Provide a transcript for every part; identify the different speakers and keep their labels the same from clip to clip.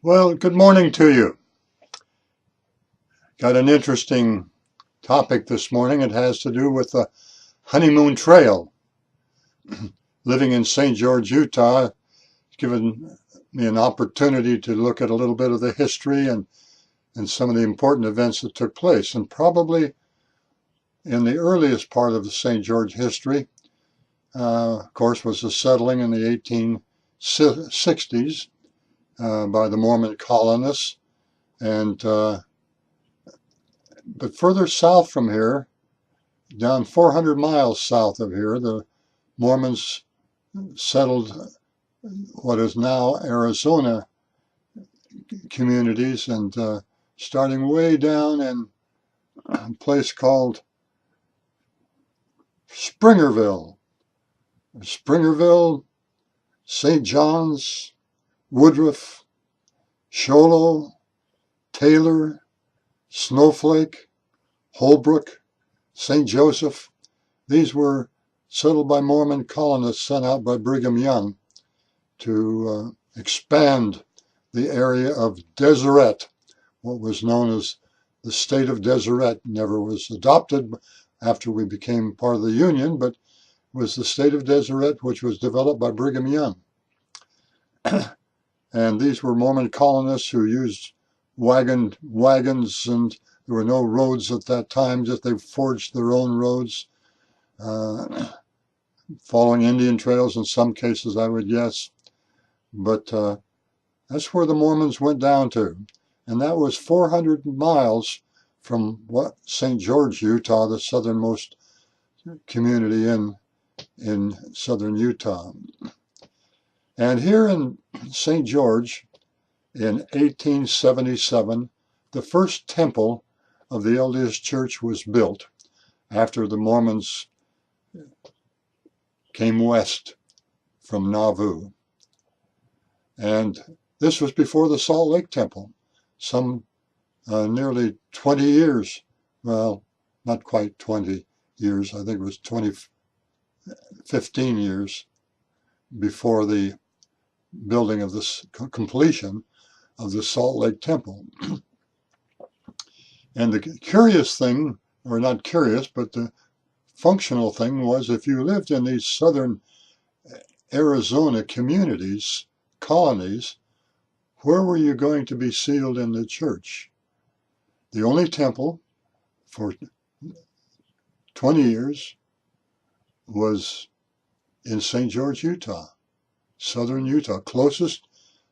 Speaker 1: Well, good morning to you. Got an interesting topic this morning. It has to do with the Honeymoon Trail. Living in St. George, Utah, has given me an opportunity to look at a little bit of the history and some of the important events that took place. And probably in the earliest part of the St. George history, of course, was the settling in the 1860s by the Mormon colonists. And but further south from here, down 400 miles south of here, the Mormons settled what is now Arizona communities, and starting way down in a place called Springerville, St. John's, Woodruff, Sholo, Taylor, Snowflake, Holbrook, St. Joseph. These were settled by Mormon colonists sent out by Brigham Young to expand the area of Deseret. What was known as the state of Deseret never was adopted after we became part of the Union, but was the state of Deseret, which was developed by Brigham Young. And these were Mormon colonists who used wagons, and there were no roads at that time, just they forged their own roads, following Indian trails in some cases, I would guess. But that's where the Mormons went down to. And that was 400 miles from what St. George, Utah, the southernmost community in southern Utah. And here in St. George, in 1877, the first temple of the LDS Church was built after the Mormons came west from Nauvoo. And this was before the Salt Lake Temple, some nearly 20 years, well, not quite 20 years, I think it was 15 years before the building of this completion of the Salt Lake Temple. And the curious thing, or not curious, but the functional thing was if you lived in these southern Arizona communities, colonies, where were you going to be sealed in the church? The only temple for 20 years was in St. George, Utah, southern Utah, closest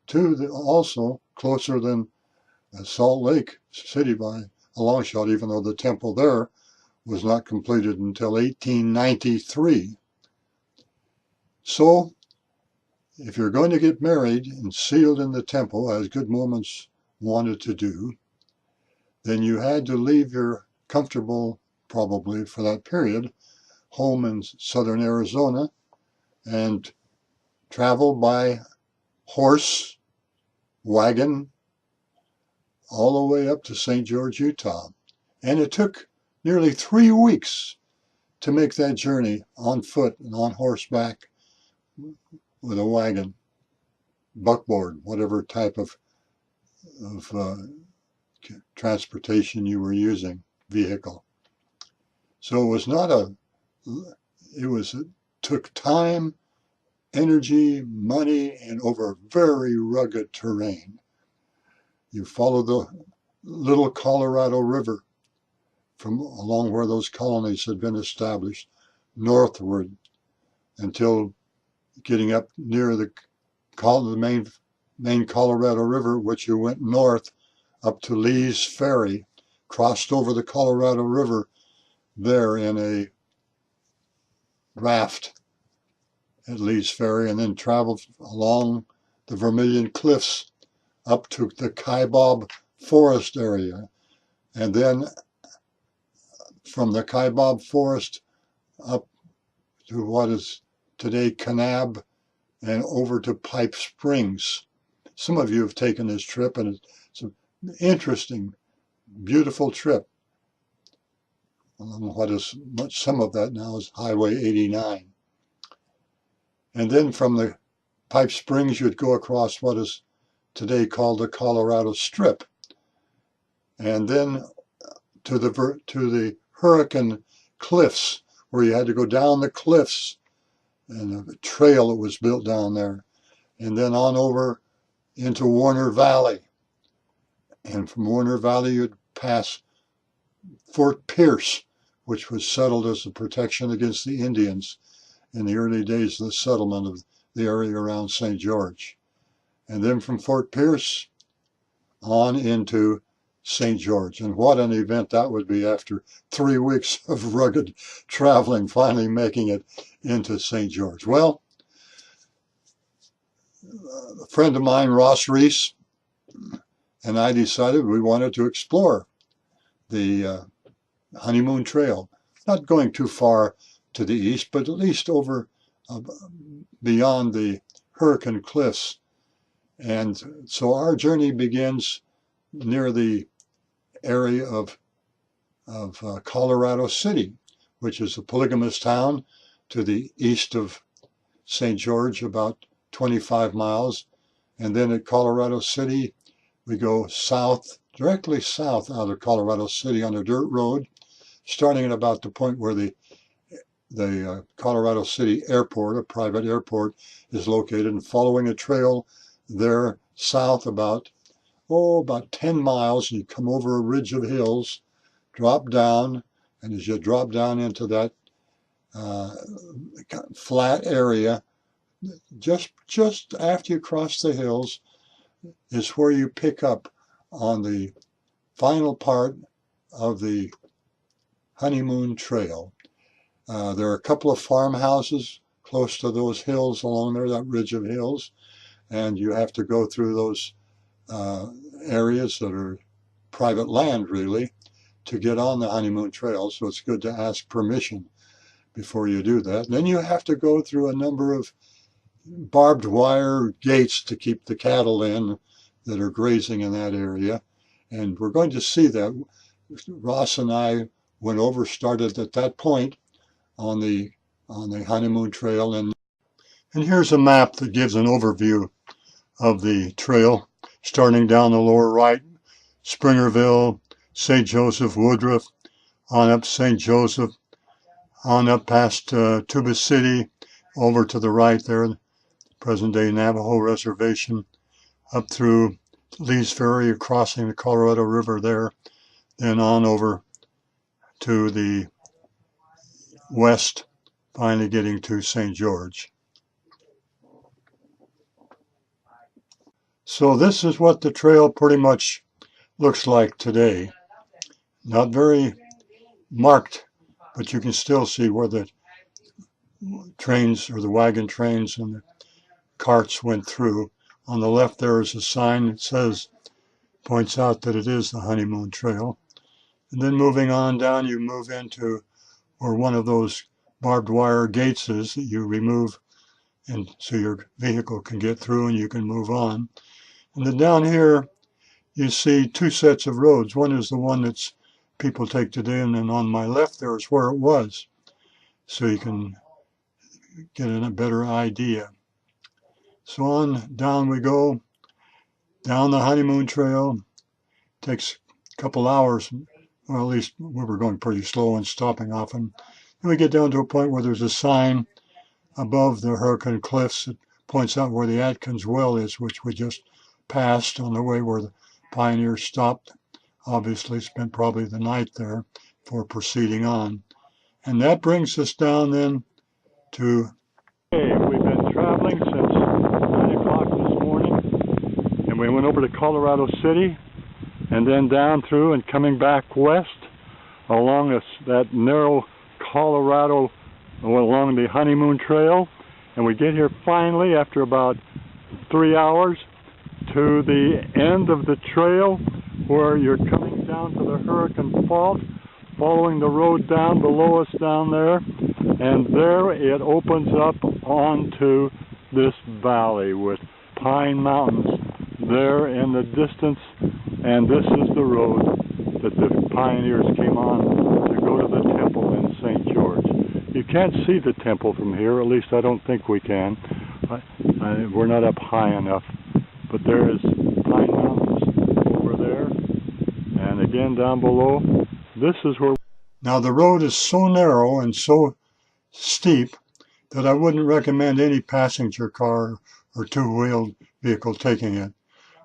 Speaker 1: to also closer than Salt Lake City by a long shot, even though the temple there was not completed until 1893. So, if you're going to get married and sealed in the temple, as good Mormons wanted to do, then you had to leave your comfortable, probably for that period, home in southern Arizona and travel by horse, wagon, all the way up to St. George, Utah. And it took nearly 3 weeks to make that journey on foot and on horseback with a wagon, buckboard, whatever type of transportation you were using, vehicle. So it was not it took time, energy, money, and over very rugged terrain. You follow the little Colorado River from along where those colonies had been established, northward until getting up near the main Colorado River, which you went north up to Lee's Ferry, crossed over the Colorado River there in a raft at Lee's Ferry, and then traveled along the Vermilion Cliffs up to the Kaibab Forest area, and then from the Kaibab Forest up to what is today Kanab and over to Pipe Springs. Some of you have taken this trip, and it's an interesting, beautiful trip. Some of that now is Highway 89. And then from the Pipe Springs, you'd go across what is today called the Colorado Strip, and then to the Hurricane Cliffs, where you had to go down the cliffs, and a trail that was built down there, and then on over into Warner Valley. And from Warner Valley, you'd pass Fort Pierce, which was settled as a protection against the Indians in the early days of the settlement of the area around St. George. And then from Fort Pierce on into St. George. And what an event that would be after 3 weeks of rugged traveling, finally making it into St. George. Well, a friend of mine, Ross Reese, and I decided we wanted to explore the Honeymoon Trail, not going too far to the east, but at least over beyond the Hurricane Cliffs. And so our journey begins near the area of Colorado City, which is a polygamous town to the east of St. George, about 25 miles. And then at Colorado City, we go south, directly south out of Colorado City on a dirt road, starting at about the point where the Colorado City Airport, a private airport, is located, and following a trail there south about 10 miles, and you come over a ridge of hills, drop down, and as you drop down into that flat area, just after you cross the hills, is where you pick up on the final part of the Honeymoon Trail. There are a couple of farmhouses close to those hills along there, that ridge of hills, and you have to go through those areas that are private land, really, to get on the Honeymoon Trail, so it's good to ask permission before you do that. And then you have to go through a number of barbed wire gates to keep the cattle in that are grazing in that area, and we're going to see that. Ross and I started at that point on the Honeymoon Trail, and here's a map that gives an overview of the trail, starting down the lower right, Springerville, St. Joseph, Woodruff, on up St. Joseph, on up past Tuba City, over to the right there, present-day Navajo Reservation, up through Lee's Ferry, crossing the Colorado River there, then on over to the west, finally getting to St. George. So this is what the trail pretty much looks like today. Not very marked, but you can still see where the trains, or the wagon trains and the carts, went through. On the left there is a sign that points out that it is the Honeymoon Trail. And then moving on down, you move into where one of those barbed wire gates is that you remove, and so your vehicle can get through and you can move on. And then down here you see two sets of roads. One is the one that's people take today, and then on my left there is where it was, so you can get a better idea. So on down we go, down the Honeymoon Trail. Takes a couple hours, or at least we were going pretty slow and stopping often. Then we get down to a point where there's a sign above the Hurricane Cliffs that points out where the Atkins Well is, which we just passed on the way where the pioneers stopped. Obviously spent probably the night there before proceeding on. And that brings us down then to... Okay, we've been traveling since 9 o'clock this morning, and we went over to Colorado City, and then down through and coming back west along that narrow Colorado, along the Honeymoon Trail, and we get here finally after about 3 hours to the end of the trail where you're coming down to the Hurricane Fault, following the road down below us down there, and there it opens up onto this valley with pine mountains there in the distance, and this is the road that the pioneers came on to go to the temple in St. George. You can't see the temple from here, at least I don't think we can. We're not up high enough, but there is
Speaker 2: Pine Mountains over there. And again down below, this is where...
Speaker 1: Now the road is so narrow and so steep that I wouldn't recommend any passenger car or two-wheeled vehicle taking it.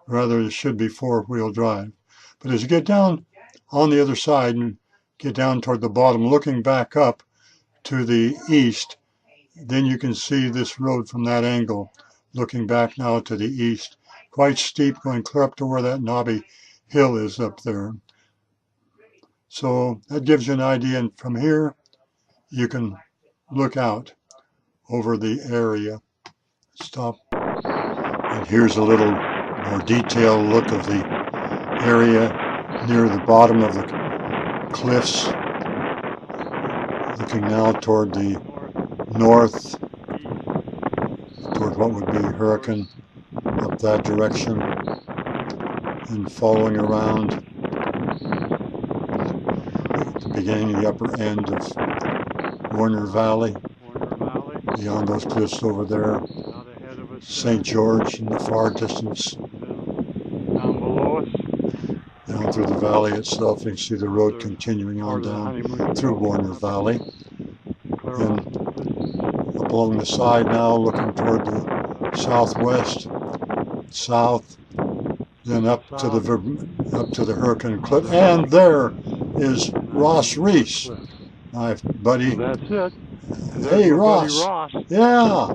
Speaker 1: Rather, it should be four-wheel drive. But as you get down on the other side and get down toward the bottom, looking back up to the east, then you can see this road from that angle, looking back now to the east. Quite steep, going clear up to where that knobby hill is up there. So that gives you an idea, and from here you can look out over the area. Stop. And here's a little more detailed look of the area near the bottom of the cliffs, looking now toward the north, toward what would be Hurricane, up that direction, and following around the beginning, the upper end of Warner Valley, beyond those cliffs over there, St. George in the far distance.
Speaker 2: Down below us,
Speaker 1: down through the valley itself, you can see the road continuing on down through Warner Valley. And up along the side now, looking toward the southwest, south, then up to the Hurricane Cliff. And there is Ross Reese, my buddy.
Speaker 2: That's it.
Speaker 1: Hey, Ross. Yeah.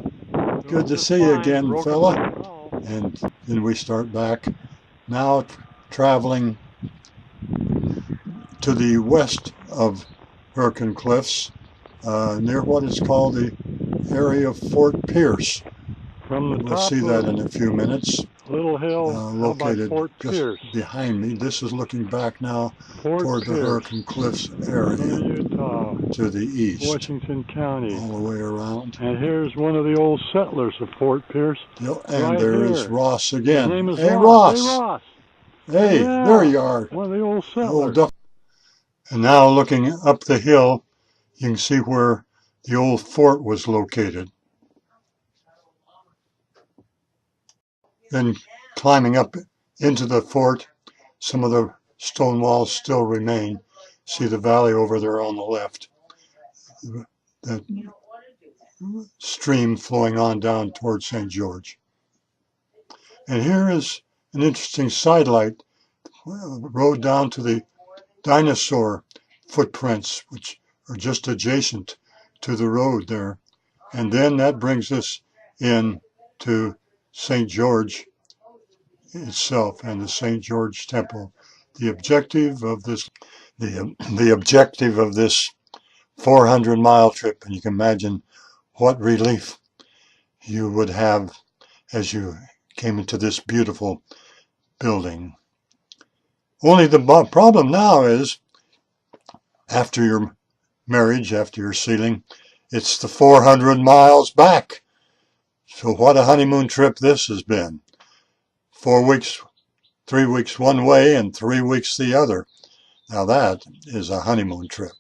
Speaker 1: Good to see you again, fella. And then we start back now traveling to the west of Hurricane Cliffs, near what is called the area of Fort Pierce. We'll see that in a few minutes.
Speaker 2: Little hill
Speaker 1: located
Speaker 2: Fort
Speaker 1: just
Speaker 2: Pierce.
Speaker 1: behind me. This is looking back now
Speaker 2: Fort
Speaker 1: toward
Speaker 2: Pierce,
Speaker 1: the Hurricane Cliffs area,
Speaker 2: Utah,
Speaker 1: to the east,
Speaker 2: Washington County,
Speaker 1: all the way around.
Speaker 2: And here's one of the old settlers of Fort Pierce.
Speaker 1: And
Speaker 2: right
Speaker 1: there
Speaker 2: here.
Speaker 1: is Ross again.
Speaker 2: His name is
Speaker 1: Hey,
Speaker 2: Ross.
Speaker 1: Ross.
Speaker 2: Hey, Ross.
Speaker 1: Hey,
Speaker 2: Yeah,
Speaker 1: there you are.
Speaker 2: One of the old settlers.
Speaker 1: And now looking up the hill, you can see where the old fort was located. Then climbing up into the fort, some of the stone walls still remain. See the valley over there on the left. That stream flowing on down towards St. George. And here is an interesting sidelight, road down to the dinosaur footprints, which are just adjacent to the road there. And then that brings us in to St. George itself and the St. George Temple. The objective of this 400-mile trip, and you can imagine what relief you would have as you came into this beautiful building. Only the problem now is, after your marriage, after your sealing, it's the 400 miles back. So what a honeymoon trip this has been. 4 weeks, 3 weeks one way and 3 weeks the other. Now that is a honeymoon trip.